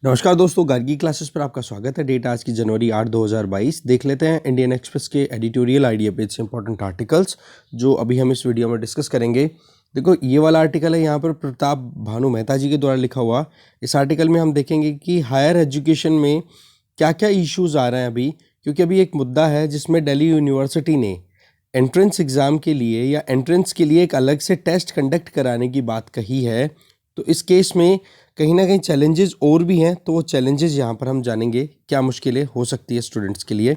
नमस्कार दोस्तों, गार्गी क्लासेस पर आपका स्वागत है। डेट आज की जनवरी 8 2022। देख लेते हैं इंडियन एक्सप्रेस के एडिटोरियल आइडिया पेज से इंपॉर्टेंट आर्टिकल्स जो अभी हम इस वीडियो में डिस्कस करेंगे। देखो, ये वाला आर्टिकल है यहाँ पर प्रताप भानु मेहता जी के द्वारा लिखा हुआ। इस आर्टिकल में हम देखेंगे कि हायर एजुकेशन में क्या क्या इश्यूज आ रहे हैं अभी, क्योंकि अभी एक मुद्दा है जिसमें दिल्ली यूनिवर्सिटी ने एंट्रेंस एग्ज़ाम के लिए या एंट्रेंस के लिए एक अलग से टेस्ट कंडक्ट कराने की बात कही है। तो इस केस में कहीं ना कहीं चैलेंजेस और भी हैं, तो वो चैलेंजेस यहाँ पर हम जानेंगे क्या मुश्किलें हो सकती है स्टूडेंट्स के लिए।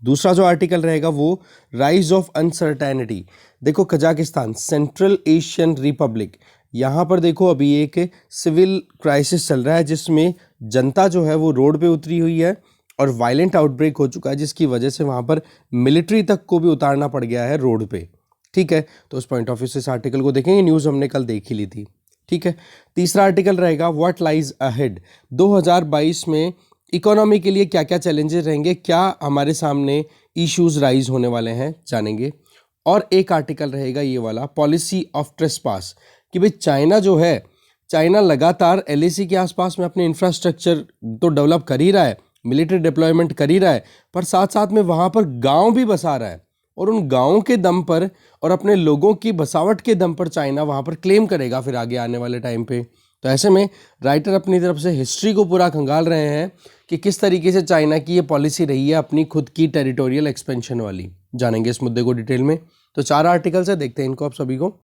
दूसरा जो आर्टिकल रहेगा वो राइज ऑफ अनसर्टेनिटी। देखो, कजाकिस्तान सेंट्रल एशियन रिपब्लिक, यहाँ पर देखो अभी एक सिविल क्राइसिस चल रहा है जिसमें जनता जो है वो रोड पे उतरी हुई है और वायलेंट आउटब्रेक हो चुका है, जिसकी वजह से वहाँ पर मिलिट्री तक को भी उतारना पड़ गया है रोड पे। ठीक है, तो उस पॉइंट ऑफ व्यू से इस आर्टिकल को देखेंगे। न्यूज़ हमने कल देख ही ली थी। ठीक है, तीसरा आर्टिकल रहेगा व्हाट लाइज अहेड। 2022 में इकोनॉमी के लिए क्या क्या चैलेंजेस रहेंगे, क्या हमारे सामने इश्यूज राइज होने वाले हैं, जानेंगे। और एक आर्टिकल रहेगा ये वाला पॉलिसी ऑफ ट्रेसपास, कि भाई चाइना जो है, चाइना लगातार एलएसी के आसपास में अपने इंफ्रास्ट्रक्चर तो डेवलप कर ही रहा है, मिलिट्री डिप्लॉयमेंट कर ही रहा है, पर साथ साथ में वहाँ पर गांव भी बसा रहा है और उन गांवों के दम पर और अपने लोगों की बसावट के दम पर चाइना वहाँ पर क्लेम करेगा फिर आगे आने वाले टाइम पे। तो ऐसे में राइटर अपनी तरफ से हिस्ट्री को पूरा खंगाल रहे हैं कि किस तरीके से चाइना की ये पॉलिसी रही है अपनी खुद की टेरिटोरियल एक्सपेंशन वाली। जानेंगे इस मुद्दे को डिटेल में। तो 4 आर्टिकल्स है, देखते हैं इनको आप सभी को।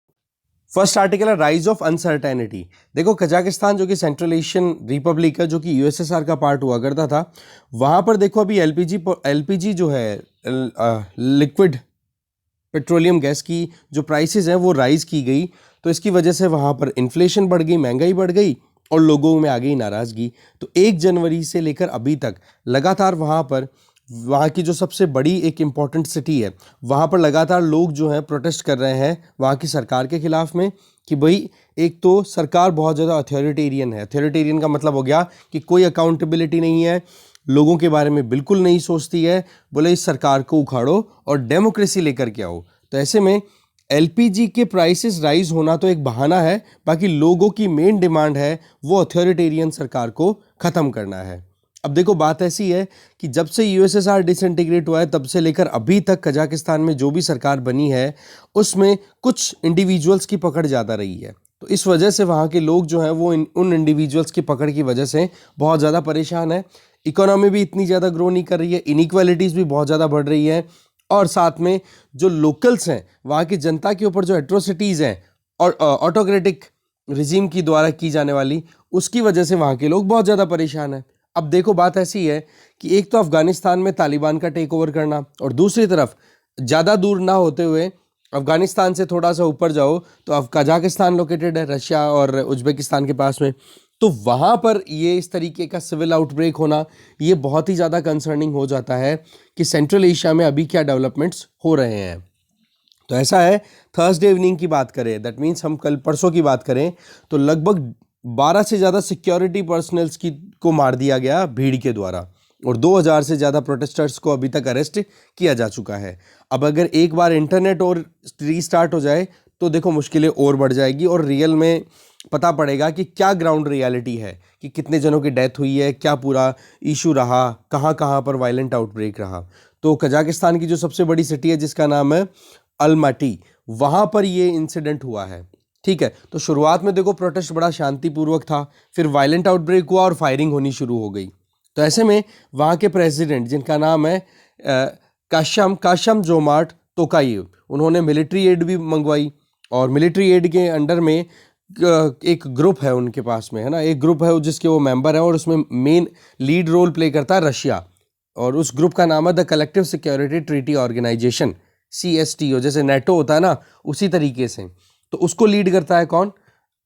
फर्स्ट आर्टिकल है राइज ऑफ अनसर्टेनिटी। देखो, कजाकिस्तान जो कि सेंट्रल एशियन रिपब्लिक है, जो कि यूएसएसआर का पार्ट हुआ करता था, वहाँ पर देखो अभी एलपीजी जो है, लिक्विड पेट्रोलियम गैस की जो प्राइसेस हैं वो राइज़ की गई। तो इसकी वजह से वहाँ पर इन्फ्लेशन बढ़ गई, महंगाई बढ़ गई और लोगों में आ गई नाराज़गी। तो 1 जनवरी से लेकर अभी तक लगातार वहाँ की जो सबसे बड़ी एक इम्पॉर्टेंट सिटी है, वहाँ पर लगातार लोग जो हैं प्रोटेस्ट कर रहे हैं वहाँ की सरकार के ख़िलाफ़ में, कि भाई एक तो सरकार बहुत ज़्यादा अथॉरिटेरियन है। अथॉरिटेरियन का मतलब हो गया कि कोई अकाउंटेबिलिटी नहीं है, लोगों के बारे में बिल्कुल नहीं सोचती है, बोले इस सरकार को उखाड़ो और डेमोक्रेसी लेकर के आओ। तो ऐसे में एलपीजी के प्राइसेस राइज होना तो एक बहाना है, बाकी लोगों की मेन डिमांड है वो अथॉरिटेरियन सरकार को ख़त्म करना है। अब देखो, बात ऐसी है कि जब से यूएसएसआर डिसइंटीग्रेट हुआ है तब से लेकर अभी तक कजाकिस्तान में जो भी सरकार बनी है उसमें कुछ इंडिविजुअल्स की पकड़ ज़्यादा रही है। तो इस वजह से वहाँ के लोग जो हैं वो उन इंडिविजुअल्स की पकड़ की वजह से बहुत ज़्यादा परेशान है। इकोनॉमी भी इतनी ज़्यादा ग्रो नहीं कर रही है, इनइक्वालिटीज़ भी बहुत ज़्यादा बढ़ रही है, और साथ में जो लोकल्स हैं वहाँ की जनता के ऊपर जो एट्रोसिटीज़ हैं और ऑटोक्रेटिक रिजीम की द्वारा की जाने वाली, उसकी वजह से वहाँ के लोग बहुत ज़्यादा परेशान हैं। अब देखो, बात ऐसी है कि एक तो अफ़गानिस्तान में तालिबान का टेक ओवर करना, और दूसरी तरफ ज़्यादा दूर ना होते हुए अफ़गानिस्तान से थोड़ा सा ऊपर जाओ तो अब कजाकिस्तान लोकेटेड है, रशिया और उज्बेकिस्तान के पास में। तो वहाँ पर ये इस तरीके का सिविल आउटब्रेक होना ये बहुत ही ज़्यादा कंसर्निंग हो जाता है कि सेंट्रल एशिया में अभी क्या डेवलपमेंट्स हो रहे हैं। तो ऐसा है, थर्सडे इवनिंग की बात करें, दैट मीन्स हम कल परसों की बात करें, तो लगभग 12 से ज़्यादा सिक्योरिटी पर्सनल्स को मार दिया गया भीड़ के द्वारा, और 2000 से ज़्यादा प्रोटेस्टर्स को अभी तक अरेस्ट किया जा चुका है। अब अगर एक बार इंटरनेट और रीस्टार्ट हो जाए तो देखो मुश्किलें और बढ़ जाएगी और रियल में पता पड़ेगा कि क्या ग्राउंड रियलिटी है, कि कितने जनों की डेथ हुई है, क्या पूरा इशू रहा, कहाँ कहाँ पर वायलेंट आउटब्रेक रहा। तो कजाकिस्तान की जो सबसे बड़ी सिटी है जिसका नाम है अलमाटी, वहाँ पर ये इंसिडेंट हुआ है। ठीक है, तो शुरुआत में देखो प्रोटेस्ट बड़ा शांतिपूर्वक था, फिर वायलेंट आउटब्रेक हुआ और फायरिंग होनी शुरू हो गई। तो ऐसे में वहाँ के प्रेसिडेंट जिनका नाम है काशम जोमार्ट तोकायेव, उन्होंने मिलिट्री एड भी मंगवाई, और मिलिट्री एड के अंडर में एक ग्रुप है उनके पास में, है ना, एक ग्रुप है जिसके वो मेंबर हैं और उसमें मेन लीड रोल प्ले करता है रशिया, और उस ग्रुप का नाम है the Collective Security Treaty Organisation, CSTO, जैसे नेटो होता है ना उसी तरीके से। तो उसको लीड करता है कौन?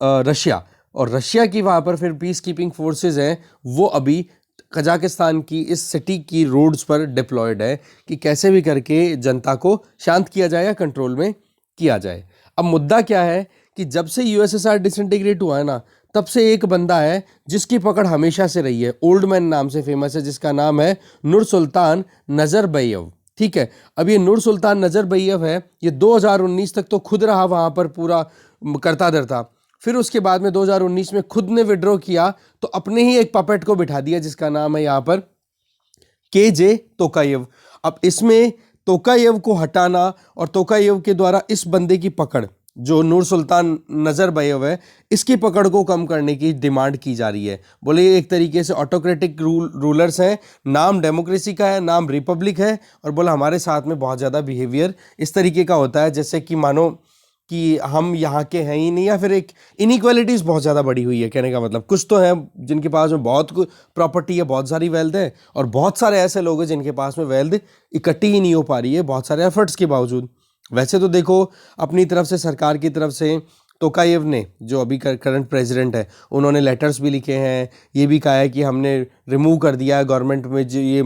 रशिया। और रशिया की वहाँ पर फिर पीस कीपिंग फोर्सेज हैं, वो अभी कजाकिस्तान की इस सिटी की रोड्स पर डिप्लॉयड है कि कैसे भी करके जनता को शांत किया जाए या कंट्रोल में किया जाए। अब मुद्दा क्या है कि जब से यूएसएसआर डिसइंटीग्रेट हुआ है ना, तब से एक बंदा है जिसकी पकड़ हमेशा से रही है, ओल्ड मैन नाम से फेमस है, जिसका नाम है नूरसुल्तान नज़रबेयव। ठीक है, अब ये नूरसुल्तान नज़रबेयव है, ये 2019 तक तो खुद रहा वहाँ पर पूरा करता धरता, फिर उसके बाद में 2019 में खुद ने विड्रॉ किया तो अपने ही एक पपेट को बिठा दिया जिसका नाम है यहाँ पर KJ तोकायेव। अब इसमें तोकायेव को हटाना और तोकायेव के द्वारा इस बंदे की पकड़ जो नूर सुल्तान नजरबायेव है इसकी पकड़ को कम करने की डिमांड की जा रही है। बोले ये एक तरीके से ऑटोक्रेटिक रूलर्स हैं, नाम डेमोक्रेसी का है, नाम रिपब्लिक है, और बोला हमारे साथ में बहुत ज़्यादा बिहेवियर इस तरीके का होता है जैसे कि मानो कि हम यहाँ के हैं ही नहीं, या फिर एक इनइक्वालिटीज़ बहुत ज़्यादा बढ़ी हुई है। कहने का मतलब कुछ तो हैं जिनके पास में बहुत प्रॉपर्टी है, बहुत सारी वेल्थ है, और बहुत सारे ऐसे लोग हैं जिनके पास में वेल्थ इकट्ठी ही नहीं हो पा रही है बहुत सारे एफर्ट्स के बावजूद। वैसे तो देखो अपनी तरफ से सरकार की तरफ से तोकायेव ने जो अभी करंट प्रेसिडेंट है उन्होंने लेटर्स भी लिखे हैं, ये भी कहा है कि हमने रिमूव कर दिया है गवर्नमेंट में जो ये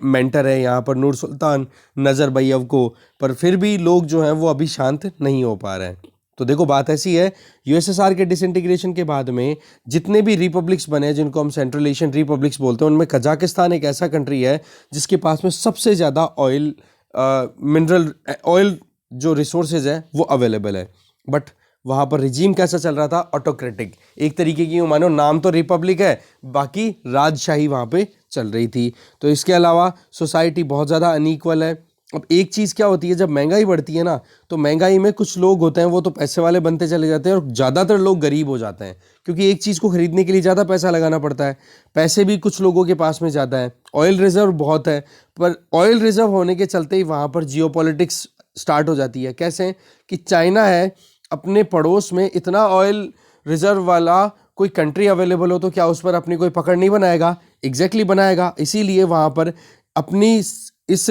मेंटर है यहाँ पर नूर सुल्तान नजरबायेव को, पर फिर भी लोग जो हैं वो अभी शांत नहीं हो पा रहे हैं। तो देखो बात ऐसी है, यूएसएसआर के डिसइंटीग्रेशन के बाद में जितने भी रिपब्लिक्स बने जिनको हम सेंट्रल एशियन रिपब्लिक्स बोलते हैं उनमें कजाकिस्तान एक ऐसा कंट्री है जिसके पास में सबसे ज़्यादा ऑयल मिनरल ऑयल जो रिसोर्सेज है वो अवेलेबल है। बट वहाँ पर रिजीम कैसा चल रहा था, ऑटोक्रेटिक, एक तरीके की मानो नाम तो रिपब्लिक है बाकी राजशाही वहाँ पे चल रही थी। तो इसके अलावा सोसाइटी बहुत ज़्यादा अनइक्वल है। अब एक चीज़ क्या होती है, जब महंगाई बढ़ती है ना तो महंगाई में कुछ लोग होते हैं वो तो पैसे वाले बनते चले जाते हैं और ज़्यादातर लोग गरीब हो जाते हैं, क्योंकि एक चीज़ को खरीदने के लिए ज़्यादा पैसा लगाना पड़ता है। पैसे भी कुछ लोगों के पास में ज़्यादा है, ऑयल रिजर्व बहुत है, पर ऑयल रिजर्व होने के चलते ही वहाँ पर जियोपॉलिटिक्स स्टार्ट हो जाती है। कैसे कि चाइना है अपने पड़ोस में, इतना ऑयल रिजर्व वाला कोई कंट्री अवेलेबल हो तो क्या उस पर अपनी कोई पकड़ नहीं बनाएगा? एग्जैक्टली बनाएगा। इसीलिए वहाँ पर अपनी इस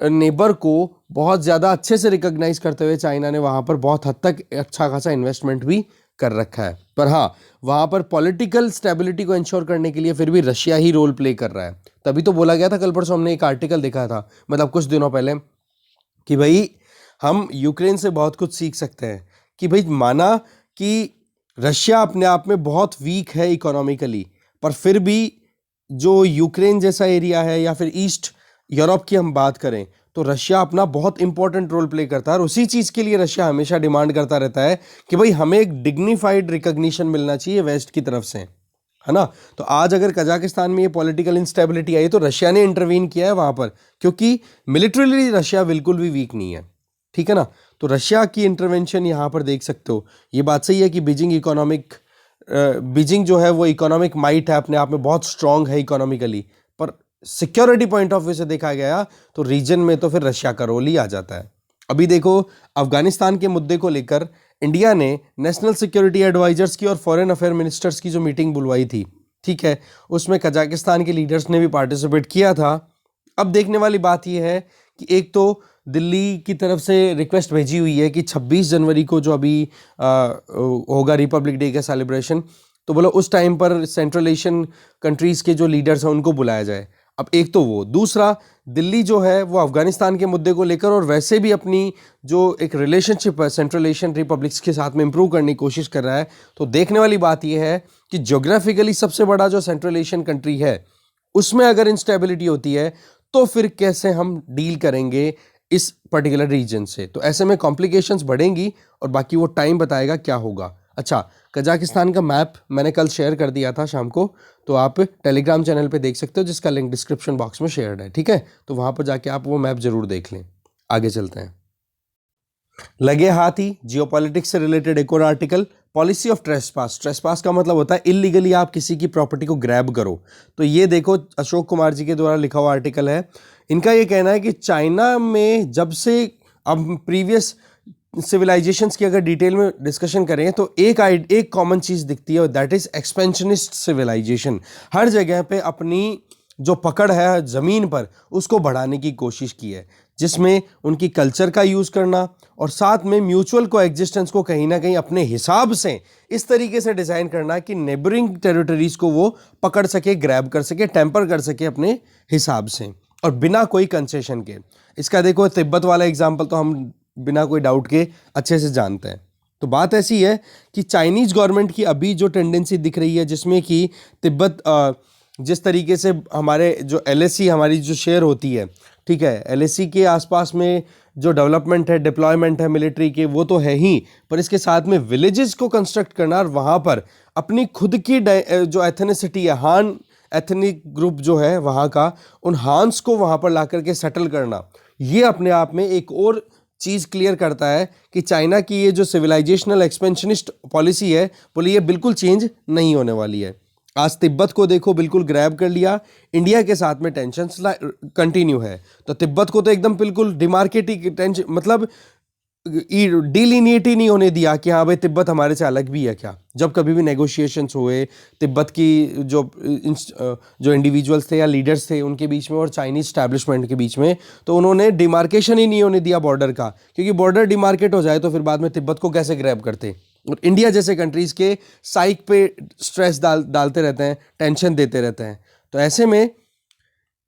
नेबर को बहुत ज़्यादा अच्छे से रिकॉग्नाइज करते हुए चाइना ने वहाँ पर बहुत हद तक अच्छा खासा इन्वेस्टमेंट भी कर रखा है। पर हाँ, वहाँ पर पॉलिटिकल स्टेबिलिटी को इंश्योर करने के लिए फिर भी रशिया ही रोल प्ले कर रहा है। तभी तो बोला गया था, कल परसों हमने एक आर्टिकल देखा था, मतलब कुछ दिनों पहले, कि भाई हम यूक्रेन से बहुत कुछ सीख सकते हैं। कि भाई माना कि रशिया अपने आप में बहुत वीक है इकोनॉमिकली, पर फिर भी जो यूक्रेन जैसा एरिया है या फिर ईस्ट यूरोप की हम बात करें तो रशिया अपना बहुत इंपॉर्टेंट रोल प्ले करता है। और उसी चीज़ के लिए रशिया हमेशा डिमांड करता रहता है कि भाई हमें एक डिग्निफाइड रिकॉग्निशन मिलना चाहिए वेस्ट की तरफ से, है ना। तो आज अगर कजाकिस्तान में ये पॉलिटिकल इंस्टेबिलिटी आई तो रशिया ने इंटरवीन किया है वहाँ पर, क्योंकि मिलिट्रीली रशिया बिल्कुल भी वीक नहीं है, ठीक है ना। तो रशिया की इंटरवेंशन यहाँ पर देख सकते हो। ये बात सही है कि बीजिंग जो है वो इकोनॉमिक माइट है, अपने आप में बहुत स्ट्रांग है इकोनॉमिकली, पर सिक्योरिटी पॉइंट ऑफ व्यू से देखा गया तो रीजन में तो फिर रशिया का रोल ही आ जाता है। अभी देखो अफगानिस्तान के मुद्दे को लेकर इंडिया ने नेशनल सिक्योरिटी एडवाइजर्स की और फॉरेन अफेयर मिनिस्टर्स की जो मीटिंग बुलवाई थी, ठीक है, उसमें कजाकिस्तान के लीडर्स ने भी पार्टिसिपेट किया था। अब देखने वाली बात यह है कि एक तो दिल्ली की तरफ से रिक्वेस्ट भेजी हुई है कि 26 जनवरी को जो अभी होगा रिपब्लिक डे का सेलिब्रेशन, तो बोलो उस टाइम पर सेंट्रल एशियन कंट्रीज़ के जो लीडर्स हैं उनको बुलाया जाए। अब एक तो वो, दूसरा दिल्ली जो है वो अफगानिस्तान के मुद्दे को लेकर और वैसे भी अपनी जो एक रिलेशनशिप है सेंट्रल एशियन रिपब्लिक्स के साथ में इंप्रूव करने की कोशिश कर रहा है। तो देखने वाली बात यह है कि ज्योग्राफिकली सबसे बड़ा जो सेंट्रल एशियन कंट्री है उसमें अगर इंस्टेबिलिटी होती है तो फिर कैसे हम डील करेंगे इस पर्टिकुलर रीजन से। तो ऐसे में कॉम्प्लिकेशंस बढ़ेंगी और बाकी वो टाइम बताएगा क्या होगा। अच्छा, कजाकिस्तान का मैप मैंने कल शेयर कर दिया था शाम को, तो आप टेलीग्राम चैनल पे देख सकते हो जिसका लिंक डिस्क्रिप्शन बॉक्स में शेयर्ड है, ठीक है। तो वहाँ पर जाके आप वो मैप जरूर देख लें। आगे चलते हैं। लगे हाथ ही जियोपॉलिटिक्स से रिलेटेड एक और article, policy of trespass. Trespass का मतलब होता है इलीगली आप किसी की प्रॉपर्टी को ग्रैब करो। तो ये देखो अशोक कुमार जी के द्वारा लिखा हुआ आर्टिकल है। इनका ये कहना है कि चाइना में जब से, अब प्रीवियस सिविलाइजेशंस की अगर डिटेल में डिस्कशन करें तो एक कॉमन चीज़ दिखती है और दैट इज एक्सपेंशनिस्ट सिविलाइजेशन। हर जगह पे अपनी जो पकड़ है ज़मीन पर उसको बढ़ाने की कोशिश की है, जिसमें उनकी कल्चर का यूज़ करना और साथ में म्यूचुअल को एग्जिस्टेंस को कहीं ना कहीं अपने हिसाब से इस तरीके से डिज़ाइन करना कि नेबरिंग टेरिटरीज को वो पकड़ सके, ग्रैब कर सके, टेम्पर कर सके अपने हिसाब से और बिना कोई कंसेशन के। इसका देखो तिब्बत वाला एग्जाम्पल तो हम बिना कोई डाउट के अच्छे से जानते हैं। तो बात ऐसी है कि चाइनीज़ गवर्नमेंट की अभी जो टेंडेंसी दिख रही है जिसमें कि तिब्बत जिस तरीके से हमारे जो LSE हमारी जो शेयर होती है ठीक है, LAC के आसपास में जो डेवलपमेंट है, डिप्लॉयमेंट है मिलिट्री के, वो तो है ही, पर इसके साथ में विलेजेस को कंस्ट्रक्ट करना और वहाँ पर अपनी खुद की जो एथनिसिटी है, हान एथनिक ग्रुप जो है वहाँ का, उन हान्स को वहाँ पर ला करके सेटल करना, ये अपने आप में एक और चीज़ क्लियर करता है कि चाइना की ये जो सिविलाइजेशनल एक्सपेंशनिस्ट पॉलिसी है, बोले ये बिल्कुल चेंज नहीं होने वाली है। आज तिब्बत को देखो बिल्कुल ग्रैब कर लिया, इंडिया के साथ में टेंशन कंटिन्यू है, तो तिब्बत को तो एकदम बिल्कुल डिमार्केट ही टेंशन, मतलब डिलीनिएट ही नहीं होने दिया कि हाँ भाई तिब्बत हमारे से अलग भी है क्या। जब कभी भी नेगोशिएशंस हुए तिब्बत की जो इंडिविजुअल्स थे या लीडर्स थे उनके बीच में और चाइनीज स्टैब्लिशमेंट के बीच में, तो उन्होंने डिमार्केशन ही नहीं होने दिया बॉर्डर का, क्योंकि बॉर्डर डिमार्केट हो जाए तो फिर बाद में तिब्बत को कैसे ग्रैब करते। और इंडिया जैसे कंट्रीज के साइक पे स्ट्रेस डालते रहते हैं, टेंशन देते रहते हैं। तो ऐसे में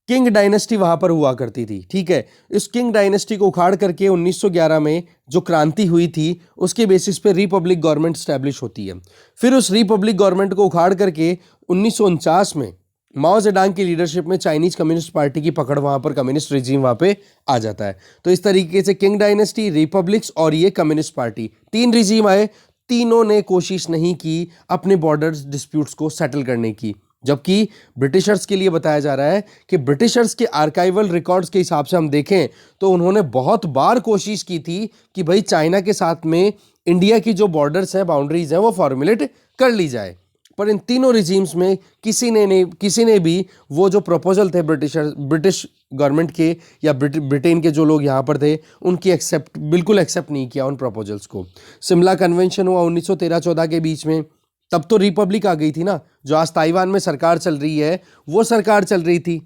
किंग डायनेस्टी वहां पर हुआ करती थी, ठीक है। इस किंग डायनेस्टी को उखाड़ करके 1911 में जो क्रांति हुई थी उसके बेसिस पे रिपब्लिक गवर्नमेंट स्टैब्लिश होती है। फिर उस रिपब्लिक गवर्नमेंट को उखाड़ करके 1949 में माओ जेडांग की लीडरशिप में चाइनीज कम्युनिस्ट पार्टी की पकड़, वहां पर कम्युनिस्ट रिजीम वहां पे आ जाता है। तो इस तरीके से किंग डायनेस्टी, रिपब्लिक्स और ये कम्युनिस्ट पार्टी, 3 रिजीम आए, तीनों ने कोशिश नहीं की अपने बॉर्डर डिस्प्यूट्स को सेटल करने की। जबकि ब्रिटिशर्स के लिए बताया जा रहा है कि ब्रिटिशर्स के आर्काइवल रिकॉर्ड्स के हिसाब से हम देखें तो उन्होंने बहुत बार कोशिश की थी कि भाई चाइना के साथ में इंडिया की जो बॉर्डर्स हैं, बाउंड्रीज हैं, वो फॉर्मुलेट कर ली जाए। पर इन तीनों रिजीम्स में किसी ने भी वो जो प्रपोजल थे ब्रिटिश गवर्नमेंट के या ब्रिटेन के जो लोग यहाँ पर थे, उनकी बिल्कुल एक्सेप्ट नहीं किया उन प्रपोजल्स को। शिमला कन्वेंशन हुआ 1913-14 के बीच में, तब तो रिपब्लिक आ गई थी ना, जो आज ताइवान में सरकार चल रही है वो सरकार चल रही थी।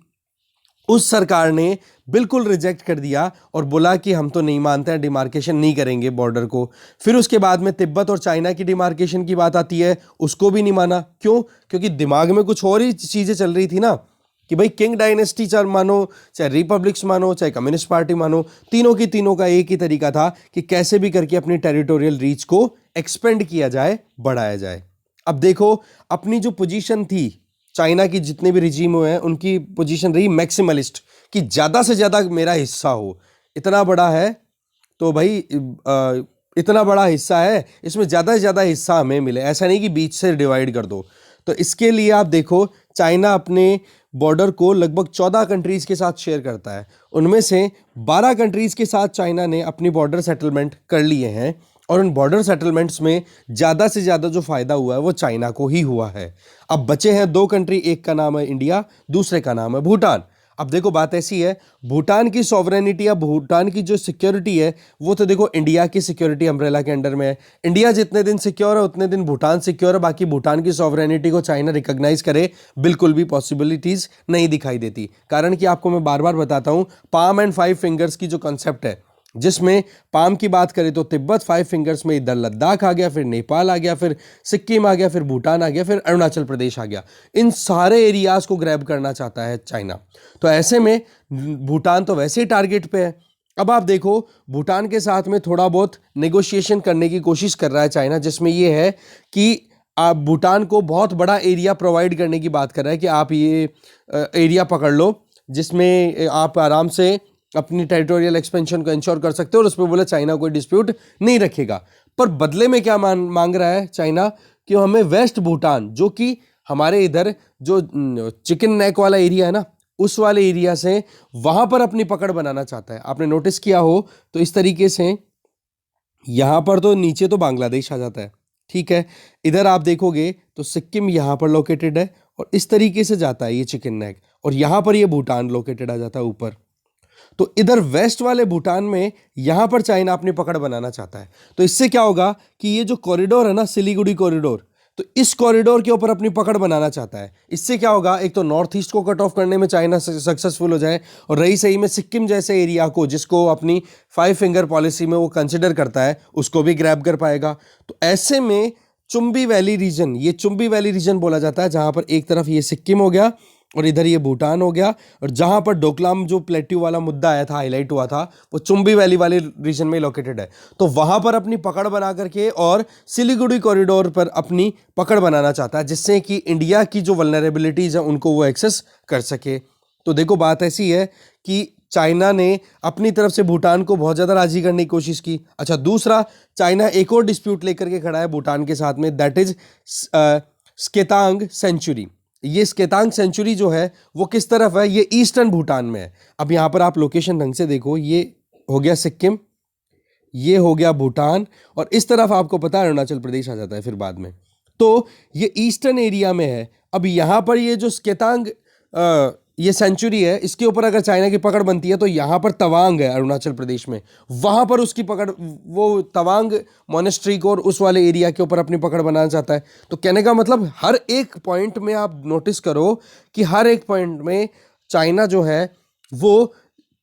उस सरकार ने बिल्कुल रिजेक्ट कर दिया और बोला कि हम तो नहीं मानते हैं, डिमार्केशन नहीं करेंगे बॉर्डर को। फिर उसके बाद में तिब्बत और चाइना की डिमार्केशन की बात आती है, उसको भी नहीं माना। क्यों? क्योंकि दिमाग में कुछ और ही चीजें चल रही थी ना, कि भाई किंग डायनेस्टी चाहे मानो, चाहे रिपब्लिक्स मानो, चाहे कम्युनिस्ट पार्टी मानो, तीनों की तीनों का एक ही तरीका था कि कैसे भी करके अपनी टेरिटोरियल रीच को एक्सपेंड किया जाए, बढ़ाया जाए। अब देखो अपनी जो पोजीशन थी, चाइना की जितने भी रिजीम हुए हैं उनकी पोजीशन रही मैक्सिमलिस्ट, कि ज्यादा से ज्यादा मेरा हिस्सा हो। इतना बड़ा है तो भाई इतना बड़ा हिस्सा है, इसमें ज्यादा से ज्यादा हिस्सा हमें मिले, ऐसा नहीं कि बीच से डिवाइड कर दो। तो इसके लिए आप देखो चाइना अपने बॉर्डर को लगभग 14 कंट्रीज के साथ शेयर करता है। उनमें से 12 कंट्रीज के साथ चाइना ने अपनी बॉर्डर सेटलमेंट कर लिए हैं, और उन बॉर्डर सेटलमेंट्स में ज़्यादा से ज़्यादा जो फ़ायदा हुआ है वो चाइना को ही हुआ है। अब बचे हैं 2 कंट्री, एक का नाम है इंडिया, दूसरे का नाम है भूटान। अब देखो बात ऐसी है, भूटान की सॉवरेनिटी या भूटान की जो सिक्योरिटी है वो तो देखो इंडिया की सिक्योरिटी अम्ब्रेला के अंडर में है। इंडिया जितने दिन सिक्योर है उतने दिन भूटान सिक्योर है, बाकी भूटान की सॉवरेनिटी को चाइना रिकॉग्नाइज करे बिल्कुल भी पॉसिबिलिटीज नहीं दिखाई देती। कारण कि आपको मैं बार बार बताता हूं, पाम एंड 5 फिंगर्स की जो कंसेप्ट है, जिसमें पाम की बात करें तो तिब्बत, 5 फिंगर्स में इधर लद्दाख आ गया, फिर नेपाल आ गया, फिर सिक्किम आ गया, फिर भूटान आ गया, फिर अरुणाचल प्रदेश आ गया। इन सारे एरियाज को ग्रैब करना चाहता है चाइना। तो ऐसे में भूटान तो वैसे ही टारगेट पे है। अब आप देखो भूटान के साथ में थोड़ा बहुत नेगोशिएशन करने की कोशिश कर रहा है चाइना, जिसमें यह है कि आप भूटान को बहुत बड़ा एरिया प्रोवाइड करने की बात कर रहा है कि आप ये एरिया पकड़ लो जिसमें आप आराम से अपनी टेरिटोरियल एक्सपेंशन को इंश्योर कर सकते हो, और उस पर बोले चाइना कोई डिस्प्यूट नहीं रखेगा। पर बदले में क्या मांग रहा है चाइना, कि हमें वेस्ट भूटान, जो कि हमारे इधर जो चिकन नेक वाला एरिया है ना, उस वाले एरिया से वहां पर अपनी पकड़ बनाना चाहता है। आपने नोटिस किया हो तो इस तरीके से यहां पर तो नीचे तो बांग्लादेश आ जाता है, ठीक है। इधर आप देखोगे तो सिक्किम यहां पर लोकेटेड है और इस तरीके से जाता है ये चिकन नेक, और यहां पर ये भूटान लोकेटेड आ जाता है ऊपर। तो इधर वेस्ट वाले भूटान में यहां पर चाइना अपनी पकड़ बनाना चाहता है। तो इससे क्या होगा कि ये जो कॉरिडोर है ना, सिलीगुड़ी कॉरिडोर, तो इस कॉरिडोर के ऊपर अपनी पकड़ बनाना चाहता है। इससे क्या होगा, एक तो नॉर्थ ईस्ट को कट ऑफ करने में चाइना सक्सेसफुल हो जाए, और रही सही में सिक्किम जैसे एरिया को, जिसको अपनी 5 फिंगर पॉलिसी में वो कंसिडर करता है, उसको भी ग्रैब कर पाएगा। तो ऐसे में चुंबी वैली रीजन, ये चुंबी वैली रीजन बोला जाता है, जहां पर एक तरफ ये सिक्किम हो गया और इधर ये भूटान हो गया, और जहां पर डोकलाम जो प्लेट्यू वाला मुद्दा आया था, हाईलाइट हुआ था, वो चुंबी वैली वाले रीजन में लोकेटेड है। तो वहां पर अपनी पकड़ बना करके और सिलीगुड़ी कॉरिडोर पर अपनी पकड़ बनाना चाहता है, जिससे कि इंडिया की जो वल्नरेबिलिटीज है उनको वो एक्सेस कर सके। तो देखो बात ऐसी है कि चाइना ने अपनी तरफ से भूटान को बहुत ज़्यादा राजी करने की कोशिश की। अच्छा, दूसरा, चाइना एक और डिस्प्यूट लेकर के खड़ा है भूटान के साथ में, दैट इज स्केतांग सेंचुरी। ये स्केतांग सेंचुरी जो है वो किस तरफ है? ये ईस्टर्न भूटान में है। अब यहाँ पर आप लोकेशन ढंग से देखो, ये हो गया सिक्किम, ये हो गया भूटान, और इस तरफ आपको पता है अरुणाचल प्रदेश आ जाता है फिर बाद में। तो ये ईस्टर्न एरिया में है। अब यहाँ पर ये जो स्केतांग ये सेंचुरी है, इसके ऊपर अगर चाइना की पकड़ बनती है तो यहाँ पर तवांग है अरुणाचल प्रदेश में, वहां पर उसकी पकड़, वो तवांग मोनेस्ट्री को और उस वाले एरिया के ऊपर अपनी पकड़ बनाना चाहता है। तो कहने का मतलब हर एक पॉइंट में आप नोटिस करो कि हर एक पॉइंट में चाइना जो है वो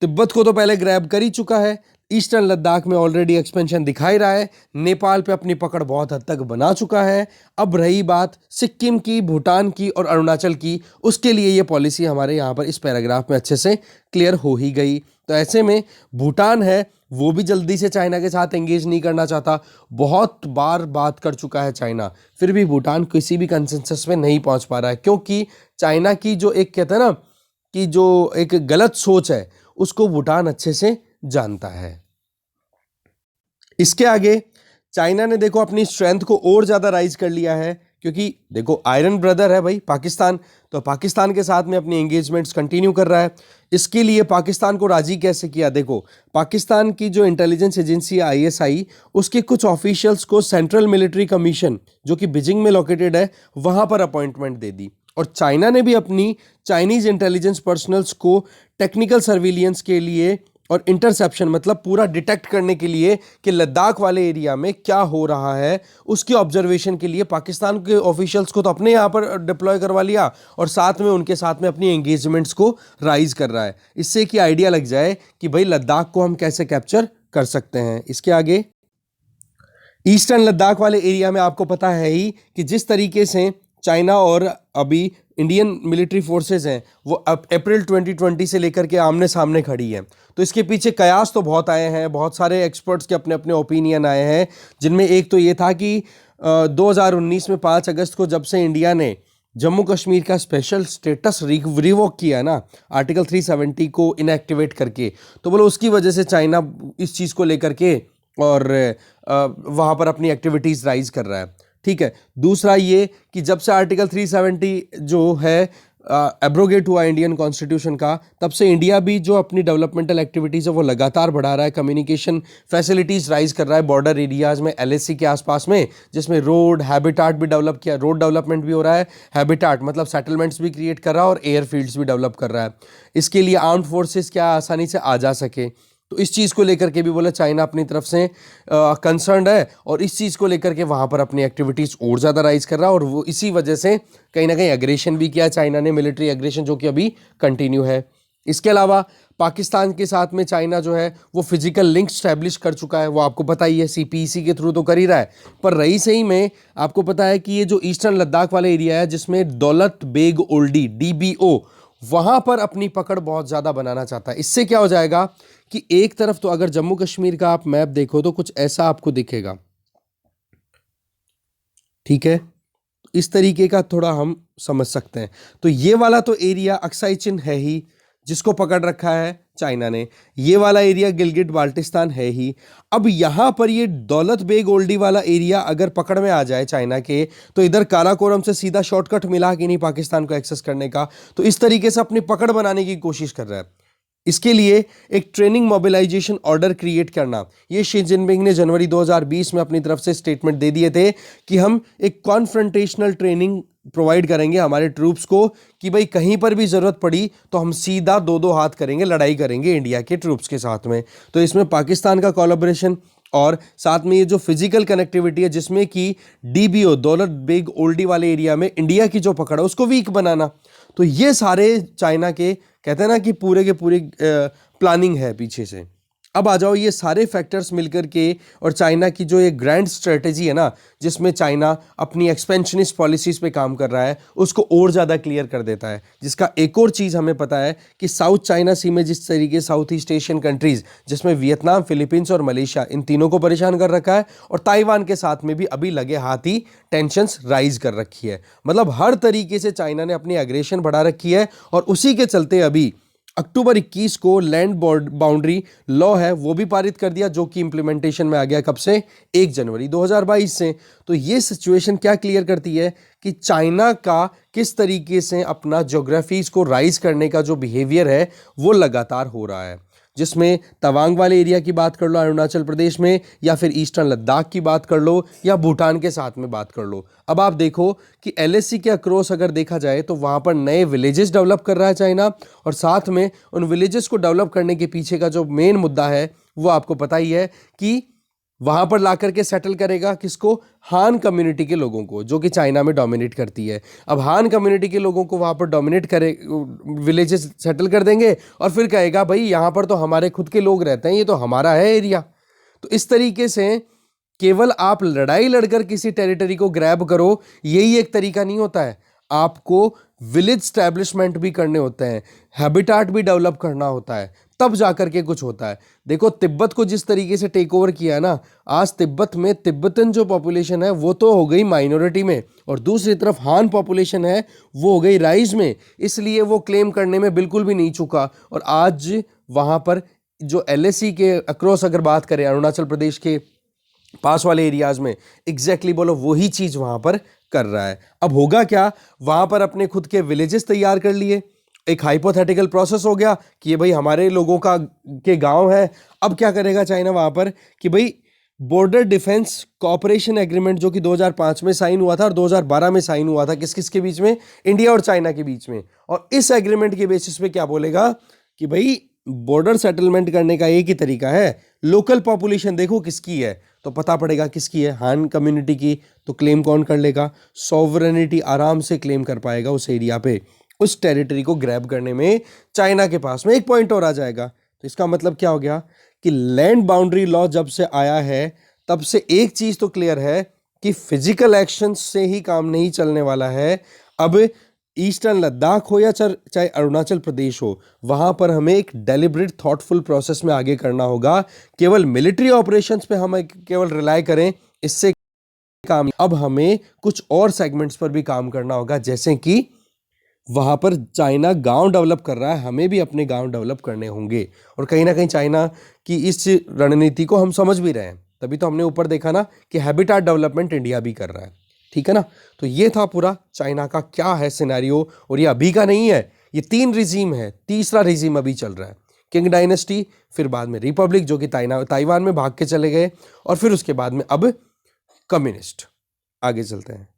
तिब्बत को तो पहले ग्रैब कर ही चुका है, ईस्टर्न लद्दाख में ऑलरेडी एक्सपेंशन दिखा ही रहा है, नेपाल पे अपनी पकड़ बहुत हद तक बना चुका है। अब रही बात सिक्किम की, भूटान की और अरुणाचल की, उसके लिए ये पॉलिसी हमारे यहाँ पर इस पैराग्राफ में अच्छे से क्लियर हो ही गई। तो ऐसे में भूटान है वो भी जल्दी से चाइना के साथ एंगेज नहीं करना चाहता, बहुत बार बात कर चुका है चाइना, फिर भी भूटान किसी भी कंसेंसस में नहीं पहुंच पा रहा है, क्योंकि चाइना की जो एक कहते हैं ना कि जो एक गलत सोच है उसको भूटान अच्छे से जानता है। इसके आगे चाइना ने देखो अपनी स्ट्रेंथ को और ज्यादा राइज कर लिया है, क्योंकि देखो आयरन ब्रदर है भाई पाकिस्तान, तो पाकिस्तान के साथ में अपनी एंगेजमेंट्स कंटिन्यू कर रहा है। इसके लिए पाकिस्तान को राजी कैसे किया? देखो, पाकिस्तान की जो इंटेलिजेंस एजेंसी है आईएसआई, उसके कुछ ऑफिशियल्स को सेंट्रल मिलिट्री कमीशन जो कि बीजिंग में लोकेटेड है वहां पर अपॉइंटमेंट दे दी, और चाइना ने भी अपनी चाइनीज इंटेलिजेंस पर्सनल्स को टेक्निकल सर्विलियंस के लिए और इंटरसेप्शन मतलब पूरा डिटेक्ट करने के लिए कि लद्दाख वाले एरिया में क्या हो रहा है, उसकी ऑब्जर्वेशन के लिए पाकिस्तान के ऑफिशियल्स को तो अपने यहाँ पर डिप्लॉय करवा लिया, और साथ में उनके साथ में अपनी एंगेजमेंट्स को राइज कर रहा है, इससे कि आइडिया लग जाए कि भाई लद्दाख को हम कैसे कैप्चर कर सकते हैं। इसके आगे ईस्टर्न लद्दाख वाले एरिया में आपको पता है ही कि जिस तरीके से चाइना और अभी इंडियन मिलिट्री फोर्सेस हैं वो अब अप्रैल 2020 से लेकर के आमने सामने खड़ी हैं। तो इसके पीछे कयास तो बहुत आए हैं, बहुत सारे एक्सपर्ट्स के अपने अपने ओपिनियन आए हैं, जिनमें एक तो ये था कि 2019 में 5 अगस्त को जब से इंडिया ने जम्मू कश्मीर का स्पेशल स्टेटस रिवोक किया ना, आर्टिकल 370 को इनएक्टिवेट करके, तो बोलो उसकी वजह से चाइना इस चीज़ को लेकर के और वहाँ पर अपनी एक्टिविटीज़ राइज कर रहा है। ठीक है, दूसरा ये कि जब से आर्टिकल 370 जो है एब्रोगेट हुआ इंडियन कॉन्स्टिट्यूशन का, तब से इंडिया भी जो अपनी डेवलपमेंटल एक्टिविटीज़ है वो लगातार बढ़ा रहा है, कम्युनिकेशन फैसिलिटीज़ राइज कर रहा है बॉर्डर एरियाज़ में, एलएसी के आसपास में, जिसमें रोड हैबिटाट भी डेवलप किया, रोड डेवलपमेंट भी हो रहा है, हैबिटाट मतलब सेटलमेंट्स भी क्रिएट कर रहा है और एयरफील्ड्स भी डेवलप कर रहा है, इसके लिए आर्म्ड फोर्सेस क्या आसानी से आ जा सके। तो इस चीज़ को लेकर के भी बोला चाइना अपनी तरफ से कंसर्न्ड है, और इस चीज़ को लेकर के वहाँ पर अपनी एक्टिविटीज़ और ज़्यादा राइज कर रहा है, और वो इसी वजह से कहीं ना कहीं एग्रेशन भी किया चाइना ने, मिलिट्री एग्रेशन जो कि अभी कंटिन्यू है। इसके अलावा पाकिस्तान के साथ में चाइना जो है वो फिजिकल लिंक स्टैब्लिश कर चुका है, वो आपको पता ही है, सीपीईसी के थ्रू तो कर ही रहा है, पर रही सही में आपको पता है कि ये जो ईस्टर्न लद्दाख वाला एरिया है जिसमें दौलत बेग ओल्डी DBO, वहाँ पर अपनी पकड़ बहुत ज़्यादा बनाना चाहता है। इससे क्या हो जाएगा कि एक तरफ तो अगर जम्मू कश्मीर का आप मैप देखो तो कुछ ऐसा आपको दिखेगा, ठीक है, इस तरीके का थोड़ा हम समझ सकते हैं। तो ये वाला तो एरिया अक्साई चिन है ही जिसको पकड़ रखा है चाइना ने, ये वाला एरिया गिलगिट बाल्टिस्तान है ही। अब यहां पर ये दौलत बेग ओल्डी वाला एरिया अगर पकड़ में आ जाए चाइना के, तो इधर काराकोरम से सीधा शॉर्टकट मिला कि नहीं पाकिस्तान को एक्सेस करने का, तो इस तरीके से अपनी पकड़ बनाने की कोशिश कर रहा है। इसके लिए एक ट्रेनिंग मोबिलाइजेशन ऑर्डर क्रिएट करना, ये शी जिनपिंग ने जनवरी 2020 में अपनी तरफ से स्टेटमेंट दे दिए थे कि हम एक कॉन्फ्रंटेशनल ट्रेनिंग प्रोवाइड करेंगे हमारे ट्रूप्स को, कि भाई कहीं पर भी ज़रूरत पड़ी तो हम सीधा दो हाथ करेंगे, लड़ाई करेंगे इंडिया के ट्रूप्स के साथ में। तो इसमें पाकिस्तान का कोलैबोरेशन और साथ में ये जो फिजिकल कनेक्टिविटी है जिसमें कि DBO दौलत बेग ओल्डी वाले एरिया में इंडिया की जो पकड़ है उसको वीक बनाना, तो ये सारे चाइना के कहते हैं ना कि पूरे के पूरी प्लानिंग है पीछे से। अब आ जाओ ये सारे फैक्टर्स मिलकर के और चाइना की जो ये ग्रैंड स्ट्रेटेजी है ना, जिसमें चाइना अपनी एक्सपेंशनिस्ट पॉलिसीज़ पे काम कर रहा है, उसको और ज़्यादा क्लियर कर देता है। जिसका एक और चीज़ हमें पता है कि साउथ चाइना सी में जिस तरीके साउथ ईस्ट एशियन कंट्रीज़ जिसमें वियतनाम, फिलीपींस और मलेशिया, इन तीनों को परेशान कर रखा है, और ताइवान के साथ में भी अभी लगे हाथ ही टेंशंस राइज कर रखी है। मतलब हर तरीके से चाइना ने अपनी एग्रेशन बढ़ा रखी है, और उसी के चलते अभी अक्टूबर 21 को लैंड बाउंड्री लॉ है वो भी पारित कर दिया, जो कि इंप्लीमेंटेशन में आ गया कब से, 1 जनवरी 2022 से। तो ये सिचुएशन क्या क्लियर करती है कि चाइना का किस तरीके से अपना ज्योग्राफीज को राइज करने का जो बिहेवियर है वो लगातार हो रहा है, जिसमें तवांग वाले एरिया की बात कर लो अरुणाचल प्रदेश में, या फिर ईस्टर्न लद्दाख की बात कर लो, या भूटान के साथ में बात कर लो। अब आप देखो कि एलएसी के अक्रॉस अगर देखा जाए तो वहां पर नए विलेजेस डेवलप कर रहा है चाइना, और साथ में उन विलेजेस को डेवलप करने के पीछे का जो मेन मुद्दा है वो आपको पता ही है कि वहां पर ला करके सेटल करेगा किसको, हान कम्युनिटी के लोगों को, जो कि चाइना में डोमिनेट करती है। अब हान कम्युनिटी के लोगों को वहां पर डोमिनेट करे, विलेजेस सेटल कर देंगे, और फिर कहेगा भाई यहां पर तो हमारे खुद के लोग रहते हैं, ये तो हमारा है एरिया। तो इस तरीके से केवल आप लड़ाई लड़कर किसी टेरिटरी को ग्रैब करो, यही एक तरीका नहीं होता है। आपको विलेज स्टैब्लिशमेंट भी करने होते हैं, हैबिटाट भी डेवलप करना होता है, तब जाकर के कुछ होता है। देखो तिब्बत को जिस तरीके से टेक ओवर किया है ना, आज तिब्बत में तिब्बतन जो पॉपुलेशन है वो तो हो गई माइनॉरिटी में, और दूसरी तरफ हान पॉपुलेशन है वो हो गई राइज में, इसलिए वो क्लेम करने में बिल्कुल भी नहीं चुका। और आज वहां पर जो एलएसी के अक्रॉस अगर बात करें, अरुणाचल प्रदेश के पास वाले एरियाज में, एग्जैक्टली बोलो वही चीज वहां पर कर रहा है। अब होगा क्या, वहां पर अपने खुद के विलेजेस तैयार कर लिए, एक हाइपोथेटिकल प्रोसेस हो गया कि ये भाई हमारे लोगों का के गांव है। अब क्या करेगा चाइना वहां पर कि भाई बॉर्डर डिफेंस कॉपरेशन एग्रीमेंट जो कि 2005 में साइन हुआ था और 2012 में साइन हुआ था, किस किस के बीच में, इंडिया और चाइना के बीच में। और इस एग्रीमेंट के बेसिस पे क्या बोलेगा कि भाई बॉर्डर सेटलमेंट करने का एक ही तरीका है, लोकल पॉपुलेशन देखो किसकी है, तो पता पड़ेगा किसकी है, हान कम्युनिटी की। तो क्लेम कौन कर लेगा, सॉवरेनिटी आराम से क्लेम कर पाएगा उस एरिया पे, उस टेरिटरी को ग्रैब करने में चाइना के पास में एक पॉइंट और आ जाएगा। तो इसका मतलब क्या हो गया कि लैंड बाउंड्री लॉ जब से आया है तब से एक चीज तो क्लियर है कि फिजिकल एक्शन से ही काम नहीं चलने वाला है। अब ईस्टर्न लद्दाख हो या चाहे अरुणाचल प्रदेश हो, वहां पर हमें एक डेलिब्रेट थॉटफुल प्रोसेस में आगे करना होगा। केवल मिलिट्री ऑपरेशंस पे हम केवल रिलाय करें इससे काम, अब हमें कुछ और सेगमेंट्स पर भी काम करना होगा, जैसे कि वहां पर चाइना गांव डेवलप कर रहा है, हमें भी अपने गांव डेवलप करने होंगे। और कहीं ना कहीं चाइना की इस रणनीति को हम समझ भी रहे हैं, तभी तो हमने ऊपर देखा ना कि हैबिटाट डेवलपमेंट इंडिया भी कर रहा है, ठीक है ना। तो ये था पूरा चाइना का क्या है सिनेरियो, और ये अभी का नहीं है, ये 3 रिजीम है, तीसरा रिजीम अभी चल रहा है, किंग डायनेस्टी, फिर बाद में रिपब्लिक जो कि ताइवान में भाग के चले गए, और फिर उसके बाद में अब कम्युनिस्ट। आगे चलते हैं।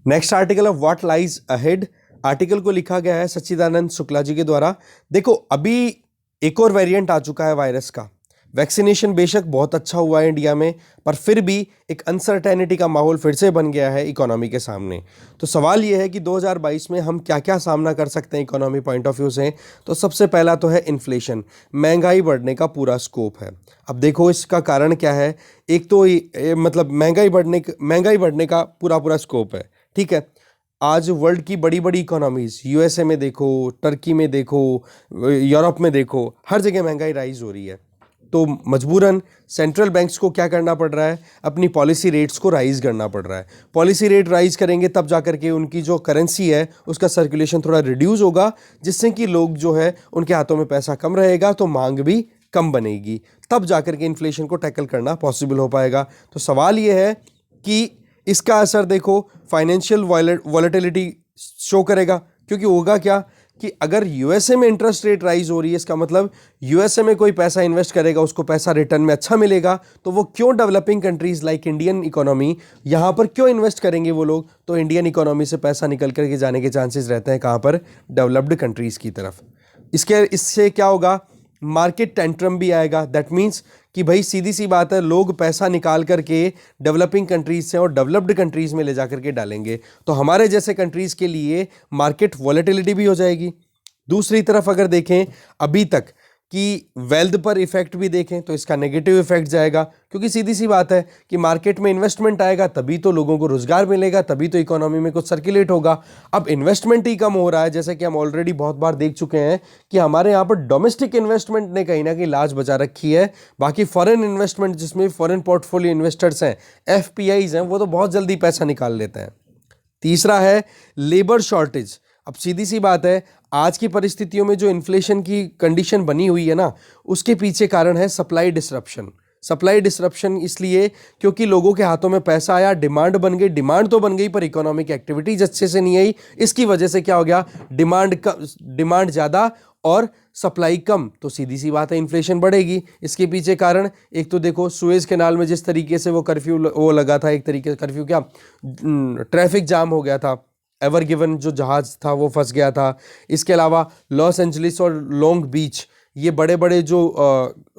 Next article of what lies ahead, article को लिखा गया है सच्चिदानंद शुक्ला जी के द्वारा। देखो अभी एक और वेरिएंट आ चुका है वायरस का, वैक्सीनेशन बेशक बहुत अच्छा हुआ है इंडिया में, पर फिर भी एक अनसर्टेनिटी का माहौल फिर से बन गया है इकोनॉमी के सामने। तो सवाल यह है कि 2022 में हम क्या क्या सामना कर सकते हैं इकोनॉमी पॉइंट ऑफ व्यू से। तो सबसे पहला तो है इन्फ्लेशन, महंगाई बढ़ने का पूरा स्कोप है। अब देखो इसका कारण क्या है, एक तो मतलब महंगाई बढ़ने का पूरा स्कोप है, ठीक है। आज वर्ल्ड की बड़ी बड़ी इकोनॉमीज, यूएसए में देखो, टर्की में देखो, यूरोप में देखो, हर जगह महंगाई राइज हो रही है। तो मजबूरन सेंट्रल बैंक्स को क्या करना पड़ रहा है, अपनी पॉलिसी रेट्स को राइज करना पड़ रहा है। पॉलिसी रेट राइज करेंगे तब जाकर के उनकी जो करेंसी है उसका सर्कुलेशन थोड़ा रिड्यूस होगा, जिससे कि लोग जो है उनके हाथों में पैसा कम रहेगा, तो मांग भी कम बनेगी, तब जाकर के इन्फ्लेशन को टैकल करना पॉसिबल हो पाएगा। तो सवाल ये है कि इसका असर देखो फाइनेंशियल वॉलेटिलिटी शो करेगा, क्योंकि होगा क्या कि अगर यूएसए में इंटरेस्ट रेट राइज हो रही है, इसका मतलब यूएसए में कोई पैसा इन्वेस्ट करेगा उसको पैसा रिटर्न में अच्छा मिलेगा, तो वो क्यों developing countries like Indian economy यहाँ पर क्यों इन्वेस्ट करेंगे वो लोग, तो इंडियन इकोनॉमी से पैसा निकल करके जाने के चांसेस रहते हैं कहाँ पर, डेवलप्ड कंट्रीज की तरफ। इससे क्या होगा, मार्केट टेंट्रम भी आएगा। दैट मीन्स कि भाई सीधी सी बात है, लोग पैसा निकाल करके डेवलपिंग कंट्रीज से और डेवलप्ड कंट्रीज में ले जा करके डालेंगे, तो हमारे जैसे कंट्रीज के लिए मार्केट वॉलेटिलिटी भी हो जाएगी। दूसरी तरफ अगर देखें अभी तक कि वेल्थ पर इफेक्ट भी देखें तो इसका नेगेटिव इफेक्ट जाएगा, क्योंकि सीधी सी बात है कि मार्केट में इन्वेस्टमेंट आएगा तभी तो लोगों को रोजगार मिलेगा, तभी तो इकोनॉमी में कुछ सर्कुलेट होगा। अब इन्वेस्टमेंट ही कम हो रहा है, जैसे कि हम ऑलरेडी बहुत बार देख चुके हैं कि हमारे यहाँ पर डोमेस्टिक इन्वेस्टमेंट ने कहीं ना कहीं लाज बचा रखी है, बाकी फॉरेन इन्वेस्टमेंट जिसमें फॉरेन पोर्टफोलियो इन्वेस्टर्स हैं, एफपीआईज हैं, वो तो बहुत जल्दी पैसा निकाल लेते हैं। तीसरा है लेबर शॉर्टेज। अब सीधी सी बात है, आज की परिस्थितियों में जो इन्फ्लेशन की कंडीशन बनी हुई है ना, उसके पीछे कारण है सप्लाई डिसरप्शन। सप्लाई डिसरप्शन इसलिए क्योंकि लोगों के हाथों में पैसा आया, डिमांड बन गई, डिमांड तो बन गई पर इकोनॉमिक एक्टिविटीज अच्छे से नहीं आई। इसकी वजह से क्या हो गया, डिमांड ज़्यादा और सप्लाई कम, तो सीधी सी बात है इन्फ्लेशन बढ़ेगी। इसके पीछे कारण एक तो देखो सुएज कैनाल में जिस तरीके से वो कर्फ्यू वो लगा था, एक तरीके से कर्फ्यू क्या, ट्रैफिक जाम हो गया था, एवर गिवन जो जहाज था वो फंस गया था। इसके अलावा लॉस एंजलिस और लॉन्ग बीच, ये बड़े बड़े जो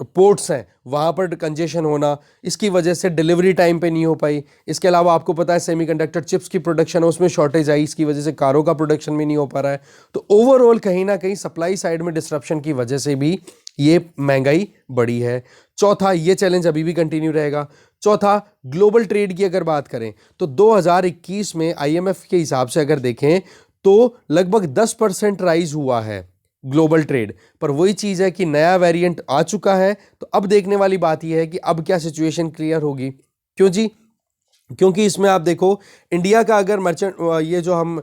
पोर्ट्स हैं वहाँ पर कंजेशन होना, इसकी वजह से डिलीवरी टाइम पे नहीं हो पाई। इसके अलावा आपको पता है सेमीकंडक्टर चिप्स की प्रोडक्शन है, उसमें शॉर्टेज आई, इसकी वजह से कारों का प्रोडक्शन भी नहीं हो पा रहा है। तो ओवरऑल कहीं ना कहीं सप्लाई साइड में डिसरप्शन की वजह से भी ये महंगाई बढ़ी है। चौथा, ये चैलेंज अभी भी कंटिन्यू रहेगा। चौथा, ग्लोबल ट्रेड की अगर बात करें तो 2021 में आईएमएफ के हिसाब से अगर देखें तो लगभग 10% राइज हुआ है ग्लोबल ट्रेड। पर वही चीज है कि नया वेरिएंट आ चुका है, तो अब देखने वाली बात यह है कि अब क्या सिचुएशन क्लियर होगी। क्यों जी? क्योंकि इसमें आप देखो इंडिया का अगर ये जो हम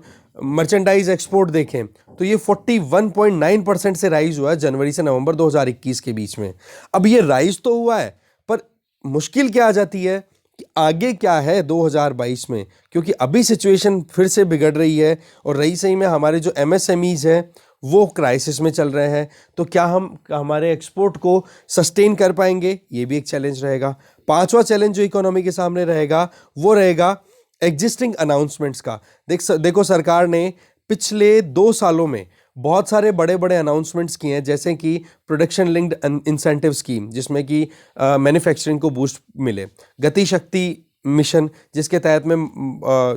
मर्चेंडाइज एक्सपोर्ट देखें तो ये 41.9% से राइज हुआ है जनवरी से नवंबर 2021 के बीच में। अब ये राइज तो हुआ है, पर मुश्किल क्या आ जाती है कि आगे क्या है 2022 में, क्योंकि अभी सिचुएशन फिर से बिगड़ रही है और रही सही में हमारे जो एमएसएमईज हैं वो क्राइसिस में चल रहे हैं। तो क्या हम हमारे एक्सपोर्ट को सस्टेन कर पाएंगे, ये भी एक चैलेंज रहेगा। पांचवा चैलेंज जो इकोनॉमी के सामने रहेगा वो रहेगा एग्जिस्टिंग अनाउंसमेंट्स का। देखो सरकार ने पिछले 2 सालों में बहुत सारे बड़े बड़े अनाउंसमेंट्स किए हैं, जैसे कि प्रोडक्शन लिंक्ड इंसेंटिव स्कीम जिसमें कि मैन्युफैक्चरिंग को बूस्ट मिले, गति शक्ति मिशन जिसके तहत में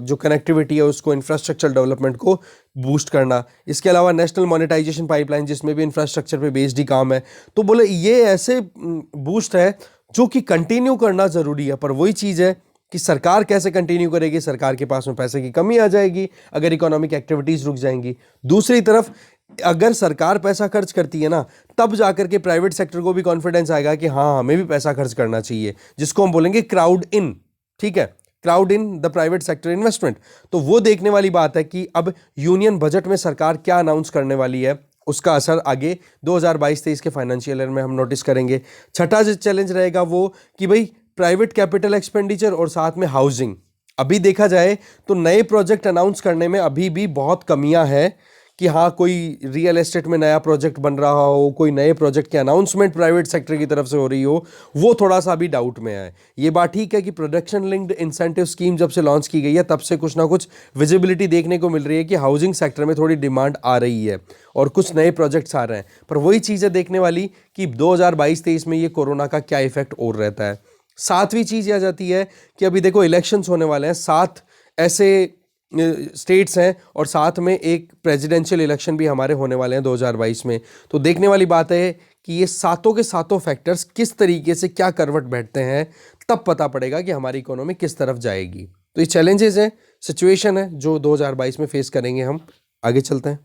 जो कनेक्टिविटी है उसको, इंफ्रास्ट्रक्चर डेवलपमेंट को बूस्ट करना। इसके अलावा नेशनल मोनेटाइजेशन पाइपलाइन जिसमें भी इंफ्रास्ट्रक्चर पे बेस्ड ही काम है। तो बोले ये ऐसे बूस्ट है जो कि कंटिन्यू करना ज़रूरी है, पर वही चीज़ है कि सरकार कैसे कंटिन्यू करेगी, सरकार के पास में पैसे की कमी आ जाएगी अगर इकोनॉमिक एक्टिविटीज़ रुक जाएंगी। दूसरी तरफ अगर सरकार पैसा खर्च करती है ना, तब जाकर के प्राइवेट सेक्टर को भी कॉन्फिडेंस आएगा कि हाँ हमें भी पैसा खर्च करना चाहिए, जिसको हम बोलेंगे क्राउड इन। ठीक है, crowd in the private sector investment. तो वो देखने वाली बात है कि अब यूनियन बजट में सरकार क्या अनाउंस करने वाली है, उसका असर आगे 2022-23 के फाइनेंशियल ईयर में हम नोटिस करेंगे। छठा जो चैलेंज रहेगा वो कि भाई प्राइवेट कैपिटल एक्सपेंडिचर और साथ में हाउसिंग। अभी देखा जाए तो नए प्रोजेक्ट अनाउंस करने में अभी भी बहुत कमियां हैं कि हाँ कोई रियल एस्टेट में नया प्रोजेक्ट बन रहा हो, कोई नए प्रोजेक्ट की अनाउंसमेंट प्राइवेट सेक्टर की तरफ से हो रही हो, वो थोड़ा सा भी डाउट में है। ये बात ठीक है कि प्रोडक्शन लिंक्ड इंसेंटिव स्कीम जब से लॉन्च की गई है तब से कुछ ना कुछ विजिबिलिटी देखने को मिल रही है कि हाउसिंग सेक्टर में थोड़ी डिमांड आ रही है और कुछ नए प्रोजेक्ट्स आ रहे हैं। पर वही चीज़ है देखने वाली कि 2022-23 में ये कोरोना का क्या इफेक्ट और रहता है। सातवीं चीज़ यह आ जाती है कि अभी देखो इलेक्शंस होने वाले हैं, 7 ऐसे स्टेट्स हैं और साथ में एक प्रेसिडेंशियल इलेक्शन भी हमारे होने वाले हैं 2022 में। तो देखने वाली बात है कि ये सातों के सातों फैक्टर्स किस तरीके से क्या करवट बैठते हैं, तब पता पड़ेगा कि हमारी इकोनॉमी किस तरफ जाएगी। तो ये चैलेंजेस हैं, सिचुएशन है जो 2022 में फेस करेंगे हम। आगे चलते हैं।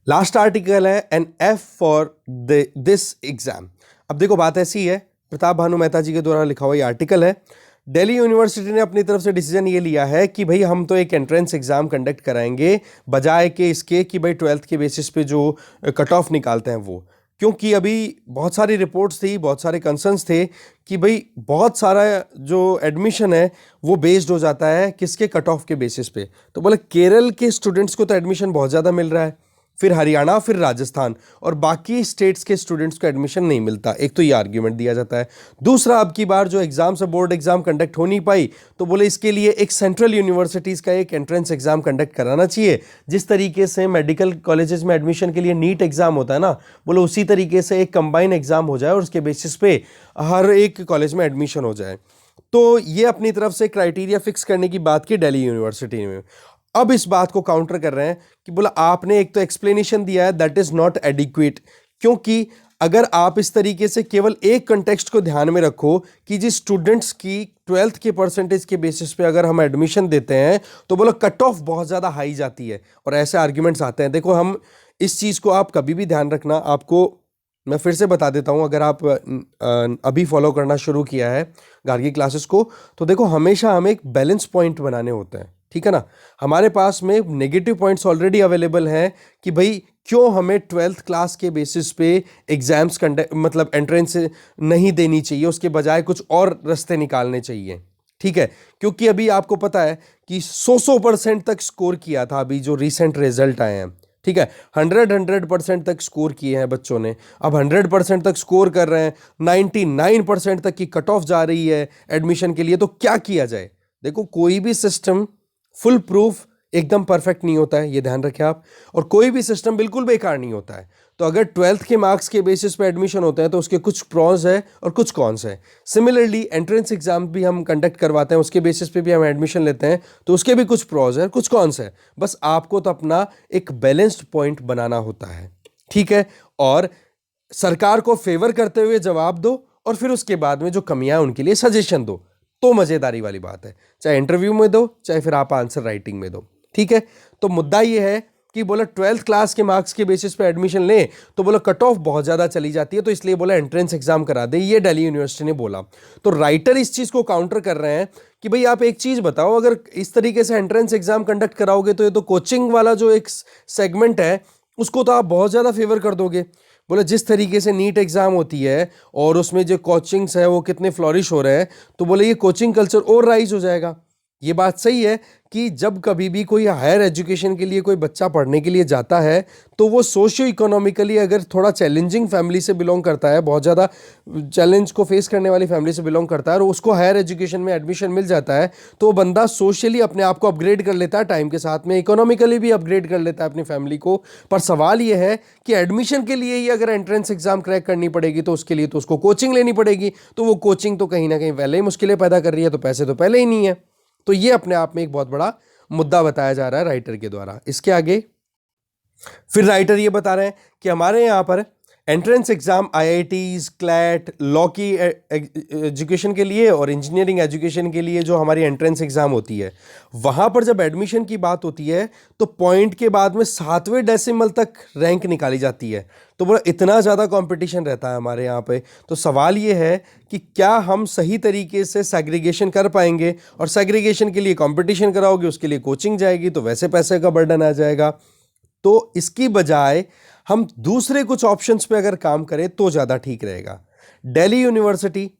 लास्ट आर्टिकल है N F for this exam. अब देखो बात ऐसी है, प्रताप भानु मेहता जी के द्वारा लिखा हुआ ये आर्टिकल है। दिल्ली यूनिवर्सिटी ने अपनी तरफ से डिसीजन ये लिया है कि भाई हम तो एक एंट्रेंस एग्जाम कंडक्ट कराएंगे बजाय के इसके कि भाई 12th के बेसिस पे जो कट ऑफ निकालते हैं वो, क्योंकि अभी बहुत सारी रिपोर्ट्स थी, बहुत सारे कंसर्न्स थे कि भाई बहुत सारा जो एडमिशन है वो बेस्ड हो जाता है किसके कट ऑफ के बेसिस पे। तो बोले केरल के स्टूडेंट्स को तो एडमिशन बहुत ज़्यादा मिल रहा है, फिर हरियाणा, फिर राजस्थान, और बाकी स्टेट्स के स्टूडेंट्स को एडमिशन नहीं मिलता। एक तो ये आर्ग्यूमेंट दिया जाता है। दूसरा, अब की बार जो एग्जाम से बोर्ड एग्जाम कंडक्ट हो नहीं पाई तो बोले इसके लिए एक सेंट्रल यूनिवर्सिटीज़ का एक एंट्रेंस एग्जाम कंडक्ट कराना चाहिए। जिस तरीके से मेडिकल कॉलेजेस में एडमिशन के लिए नीट एग्जाम होता है ना, बोले उसी तरीके से एक कंबाइन एग्जाम हो जाए और उसके बेसिस पे हर एक कॉलेज में एडमिशन हो जाए। तो ये अपनी तरफ से क्राइटेरिया फिक्स करने की बात की दिल्ली यूनिवर्सिटी में। अब इस बात को काउंटर कर रहे हैं कि बोला आपने एक तो एक्सप्लेनेशन दिया है दैट इज नॉट एडिक्वेट, क्योंकि अगर आप इस तरीके से केवल एक कंटेक्स्ट को ध्यान में रखो कि जिस स्टूडेंट्स की 12th के परसेंटेज के बेसिस पे अगर हम एडमिशन देते हैं तो बोला कट ऑफ बहुत ज़्यादा हाई जाती है और ऐसे आर्ग्यूमेंट्स आते हैं। देखो हम इस चीज़ को आप कभी भी ध्यान रखना, आपको मैं फिर से बता देता हूँ, अगर आप अभी फॉलो करना शुरू किया है गार्गी क्लासेस को तो देखो हमेशा हमें एक बैलेंस पॉइंट बनाने होते हैं। ठीक है ना। हमारे पास में नेगेटिव पॉइंट्स ऑलरेडी अवेलेबल हैं कि भाई क्यों हमें 12th क्लास के बेसिस पे एग्जाम्स कंडक्ट मतलब एंट्रेंस नहीं देनी चाहिए, उसके बजाय कुछ और रास्ते निकालने चाहिए। ठीक है, क्योंकि अभी आपको पता है कि 100% तक स्कोर किया था अभी जो रिसेंट रिजल्ट आए हैं। ठीक है, 100% तक स्कोर किए हैं बच्चों ने। अब 100% तक स्कोर कर रहे हैं, 99% तक की कट ऑफ जा रही है एडमिशन के लिए। तो क्या किया जाए? देखो, कोई भी सिस्टम फुल प्रूफ एकदम परफेक्ट नहीं होता है, ये ध्यान रखें आप। और कोई भी सिस्टम बिल्कुल बेकार नहीं होता है। तो अगर 12th के मार्क्स के बेसिस पे एडमिशन होते हैं तो उसके कुछ प्रॉस है और कुछ कॉन्स है। सिमिलरली एंट्रेंस एग्जाम भी हम कंडक्ट करवाते हैं, उसके बेसिस पे भी हम एडमिशन लेते हैं, तो उसके भी कुछ प्रॉस है कुछ कॉन्स है। बस आपको तो अपना एक बैलेंस्ड पॉइंट बनाना होता है। ठीक है, और सरकार को फेवर करते हुए जवाब दो और फिर उसके बाद में जो कमियां हैं उनके लिए सजेशन दो। तो मजेदारी वाली बात है, चाहे इंटरव्यू में दो चाहे फिर आप आंसर राइटिंग में दो। ठीक है, तो मुद्दा ये है कि बोला 12th क्लास के मार्क्स के बेसिस पे एडमिशन लें तो बोला कट ऑफ बहुत ज़्यादा चली जाती है, तो इसलिए बोला एंट्रेंस एग्जाम करा दे, ये दिल्ली यूनिवर्सिटी ने बोला। तो राइटर इस चीज़ को काउंटर कर रहे हैं कि भाई आप एक चीज़ बताओ, अगर इस तरीके से एंट्रेंस एग्जाम कंडक्ट कराओगे तो ये तो कोचिंग वाला जो एक सेगमेंट है उसको तो आप बहुत ज़्यादा फेवर कर दोगे। बोले जिस तरीके से नीट एग्जाम होती है और उसमें जो कोचिंग्स है वो कितने फ्लॉरिश हो रहे हैं, तो बोले ये कोचिंग कल्चर और राइज हो जाएगा। ये बात सही है कि जब कभी भी कोई हायर एजुकेशन के लिए कोई बच्चा पढ़ने के लिए जाता है तो वो सोशियो इकोनॉमिकली अगर थोड़ा चैलेंजिंग फैमिली से बिलोंग करता है, बहुत ज़्यादा चैलेंज को फेस करने वाली फैमिली से बिलोंग करता है और उसको हायर एजुकेशन में एडमिशन मिल जाता है, तो वो बंदा सोशली अपने आप को अपग्रेड कर लेता है, टाइम के साथ में इकोनॉमिकली भी अपग्रेड कर लेता है अपनी फैमिली को। पर सवाल ये है कि एडमिशन के लिए ही अगर एंट्रेंस एग्जाम क्रैक करनी पड़ेगी तो उसके लिए तो उसको कोचिंग लेनी पड़ेगी, तो वो कोचिंग तो कहीं ना कहीं पहले ही मुश्किलें पैदा कर रही है, तो पैसे तो पहले ही नहीं है। तो ये अपने आप में एक बहुत बड़ा मुद्दा बताया जा रहा है राइटर के द्वारा। इसके आगे फिर राइटर ये बता रहे हैं कि हमारे यहाँ पर entrance exam IITs, CLAT, law की एजुकेशन के लिए और इंजीनियरिंग एजुकेशन के लिए जो हमारी एंट्रेंस एग्जाम होती है, वहाँ पर जब एडमिशन की बात होती है तो पॉइंट के बाद में 7वें डेसिमल तक रैंक निकाली जाती है। तो बोला इतना ज़्यादा कंपटीशन रहता है हमारे यहाँ पे। तो सवाल ये है कि क्या हम सही तरीके से सेग्रीगेशन कर पाएंगे, और सेग्रीगेशन के लिए कंपटीशन कराओगे, उसके लिए कोचिंग जाएगी, तो वैसे पैसे का बर्डन आ जाएगा। तो इसकी बजाय हम दूसरे कुछ ऑप्शंस पे अगर काम करें तो ज़्यादा ठीक रहेगा। दिल्ली यूनिवर्सिटी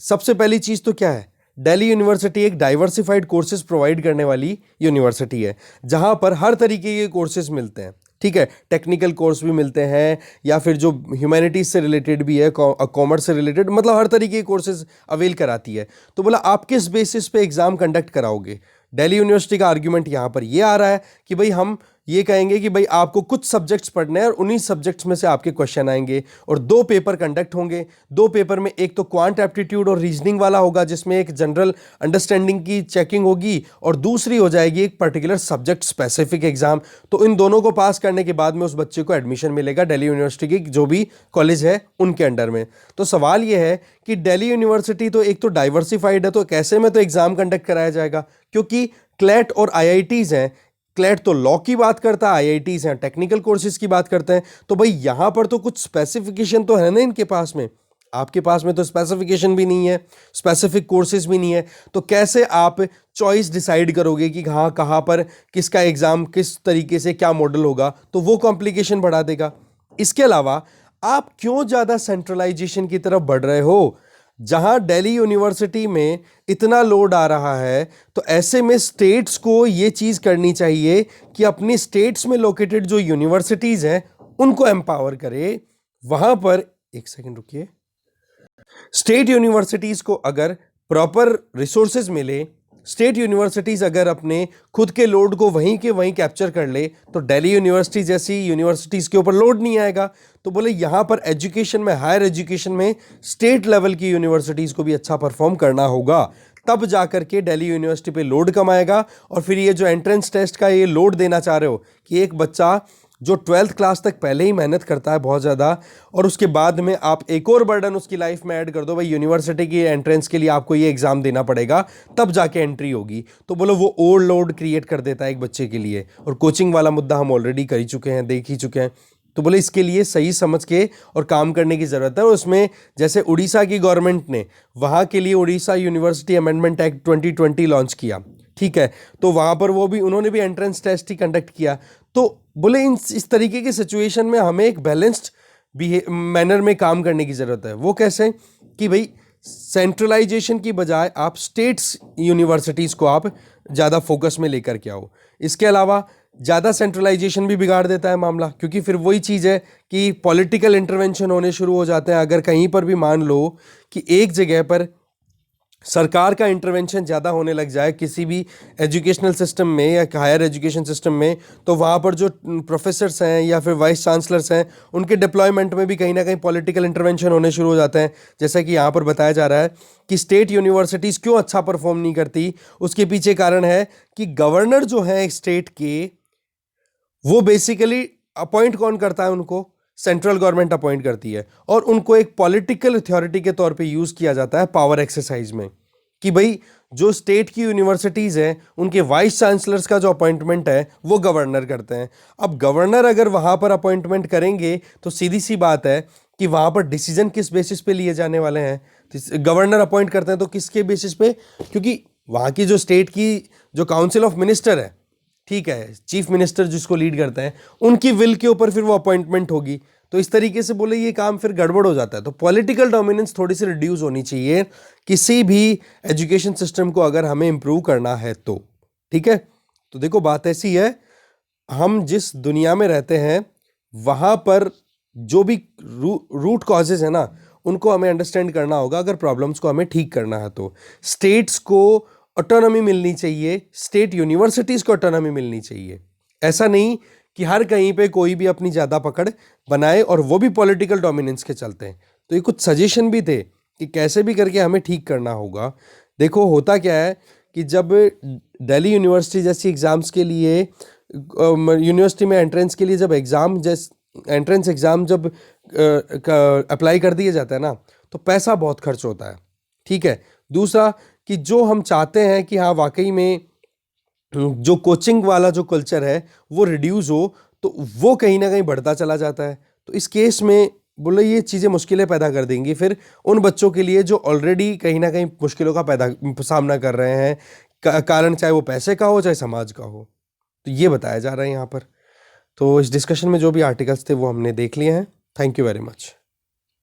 सबसे पहली चीज़ तो क्या है, दिल्ली यूनिवर्सिटी एक डाइवर्सिफाइड कोर्सेज प्रोवाइड करने वाली यूनिवर्सिटी है जहां पर हर तरीके के कोर्सेज मिलते हैं। ठीक है, टेक्निकल कोर्स भी मिलते हैं या फिर जो ह्यूमैनिटीज से रिलेटेड भी है, कॉमर्स से रिलेटेड, मतलब हर तरीके के कोर्सेज अवेल कराती है। तो बोला आप किस बेसिस पे एग्जाम कंडक्ट कराओगे? दिल्ली यूनिवर्सिटी का आर्ग्यूमेंट यहां पर यह आ रहा है कि भाई हम ये कहेंगे कि भाई आपको कुछ सब्जेक्ट्स पढ़ने हैं और उन्हीं सब्जेक्ट्स में से आपके क्वेश्चन आएंगे और 2 पेपर कंडक्ट होंगे। 2 पेपर में एक तो क्वांट एप्टीट्यूड और रीजनिंग वाला होगा जिसमें एक जनरल अंडरस्टैंडिंग की चेकिंग होगी, और दूसरी हो जाएगी एक पर्टिकुलर सब्जेक्ट स्पेसिफिक एग्जाम। तो इन दोनों को पास करने के बाद में उस बच्चे को एडमिशन मिलेगा दिल्ली यूनिवर्सिटी की जो भी कॉलेज है उनके अंडर में। तो सवाल ये है कि दिल्ली यूनिवर्सिटी तो एक तो डाइवर्सिफाइड है, तो कैसे में तो एग्जाम कंडक्ट कराया जाएगा, क्योंकि क्लैट और आईआईटीज हैं। क्लैट तो लॉ की बात करता है, आईआईटीज हैं टेक्निकल कोर्सेज की बात करते हैं। तो भाई यहां पर तो कुछ स्पेसिफिकेशन तो है ना इनके पास में, आपके पास में तो स्पेसिफिकेशन भी नहीं है, स्पेसिफिक कोर्सेज भी नहीं है। तो कैसे आप चॉइस डिसाइड करोगे कि हाँ कहाँ पर किसका एग्जाम किस तरीके से क्या मॉडल होगा? तो वो कॉम्प्लिकेशन बढ़ा देगा। इसके अलावा आप क्यों ज़्यादा सेंट्रलाइजेशन की तरफ बढ़ रहे हो? जहां दिल्ली यूनिवर्सिटी में इतना लोड आ रहा है तो ऐसे में स्टेट्स को ये चीज़ करनी चाहिए कि अपनी स्टेट्स में लोकेटेड जो यूनिवर्सिटीज़ हैं उनको एम्पावर करे। वहां पर एक सेकंड रुकिए, स्टेट यूनिवर्सिटीज़ को अगर प्रॉपर रिसोर्सेज मिले, स्टेट यूनिवर्सिटीज़ अगर अपने खुद के लोड को वहीं के वहीं कैप्चर कर ले, तो दिल्ली यूनिवर्सिटी जैसी यूनिवर्सिटीज़ के ऊपर लोड नहीं आएगा। तो बोले यहाँ पर एजुकेशन में, हायर एजुकेशन में स्टेट लेवल की यूनिवर्सिटीज़ को भी अच्छा परफॉर्म करना होगा, तब जाकर के दिल्ली यूनिवर्सिटी पे लोड कम आएगा। और फिर ये जो एंट्रेंस टेस्ट का ये लोड देना चाह रहे हो कि एक बच्चा जो 12th क्लास तक पहले ही मेहनत करता है बहुत ज़्यादा, और उसके बाद में आप एक और बर्डन उसकी लाइफ में ऐड कर दो, भाई यूनिवर्सिटी की एंट्रेंस के लिए आपको ये एग्ज़ाम देना पड़ेगा तब जाके एंट्री होगी, तो बोलो वो ओवरलोड क्रिएट कर देता है एक बच्चे के लिए। और कोचिंग वाला मुद्दा हम ऑलरेडी कर ही चुके हैं, देख ही चुके हैं। तो बोले इसके लिए सही समझ के और काम करने की ज़रूरत है। और उसमें जैसे उड़ीसा की गवर्नमेंट ने वहाँ के लिए Orissa university amendment act 2020 launch किया, ठीक है, तो वहाँ पर वो भी उन्होंने भी एंट्रेंस टेस्ट ही कंडक्ट किया। तो बोले इस तरीके की सिचुएशन में हमें एक बैलेंस्ड मैनर में काम करने की ज़रूरत है। वो कैसे कि भाई सेंट्रलाइजेशन की बजाय आप स्टेट्स यूनिवर्सिटीज़ को आप ज़्यादा फोकस में लेकर के आओ। इसके अलावा ज़्यादा सेंट्रलाइजेशन भी बिगाड़ देता है मामला, क्योंकि फिर वही चीज़ है कि पॉलिटिकल इंटरवेंशन होने शुरू हो जाते हैं। अगर कहीं पर भी मान लो कि एक जगह पर सरकार का इंटरवेंशन ज़्यादा होने लग जाए किसी भी एजुकेशनल सिस्टम में या हायर एजुकेशन सिस्टम में, तो वहाँ पर जो प्रोफेसर्स हैं या फिर वाइस चांसलर्स हैं, उनके डिप्लॉयमेंट में भी कहीं ना कहीं पॉलिटिकल इंटरवेंशन होने शुरू हो जाते हैं। जैसा कि यहाँ पर बताया जा रहा है कि स्टेट यूनिवर्सिटीज़ क्यों अच्छा परफॉर्म नहीं करती, उसके पीछे कारण है कि गवर्नर जो है स्टेट के, वो बेसिकली अपॉइंट कौन करता है उनको, सेंट्रल गवर्नमेंट अपॉइंट करती है, और उनको एक पॉलिटिकल अथॉरिटी के तौर पे यूज किया जाता है पावर एक्सरसाइज में, कि भाई जो स्टेट की यूनिवर्सिटीज हैं उनके वाइस चांसलर्स का जो अपॉइंटमेंट है वो गवर्नर करते हैं। अब गवर्नर अगर वहां पर अपॉइंटमेंट करेंगे तो सीधी सी बात है कि वहां पर डिसीजन किस बेसिस पे लिए जाने वाले हैं। गवर्नर अपॉइंट करते हैं तो किसके बेसिस पे, क्योंकि वहां की जो स्टेट की जो काउंसिल ऑफ मिनिस्टर है, ठीक है, चीफ मिनिस्टर जिसको लीड करते हैं, उनकी विल के ऊपर फिर वो अपॉइंटमेंट होगी। तो इस तरीके से बोले ये काम फिर गड़बड़ हो जाता है। तो पॉलिटिकल डोमिनेंस थोड़ी सी रिड्यूस होनी चाहिए किसी भी एजुकेशन सिस्टम को अगर हमें इंप्रूव करना है तो। ठीक है, तो देखो बात ऐसी है, हम जिस दुनिया में रहते हैं वहां पर जो भी रूट कॉजेज है ना, उनको हमें अंडरस्टैंड करना होगा अगर प्रॉब्लम्स को हमें ठीक करना है तो। स्टेट्स को ऑटोनॉमी मिलनी चाहिए, स्टेट यूनिवर्सिटीज़ को ऑटोनॉमी मिलनी चाहिए। ऐसा नहीं कि हर कहीं पे कोई भी अपनी ज़्यादा पकड़ बनाए और वो भी पॉलिटिकल डोमिनेंस के चलते हैं। तो ये कुछ सजेशन भी थे कि कैसे भी करके हमें ठीक करना होगा। देखो होता क्या है कि जब दिल्ली यूनिवर्सिटी जैसी एग्ज़ाम्स के लिए, यूनिवर्सिटी में एंट्रेंस के लिए जब एंट्रेंस एग्ज़ाम जब अप्लाई कर दिया जाता है ना, तो पैसा बहुत खर्च होता है। ठीक है, दूसरा कि जो हम चाहते हैं कि हाँ वाकई में जो कोचिंग वाला जो कल्चर है वो रिड्यूस हो, तो वो कहीं ना कहीं बढ़ता चला जाता है। तो इस केस में बोले ये चीज़ें मुश्किलें पैदा कर देंगी फिर उन बच्चों के लिए जो ऑलरेडी कहीं ना कहीं मुश्किलों का सामना कर रहे हैं, कारण चाहे वो पैसे का हो चाहे समाज का हो। तो ये बताया जा रहा है यहाँ पर। तो इस डिस्कशन में जो भी आर्टिकल्स थे वो हमने देख लिए हैं। Thank you very much.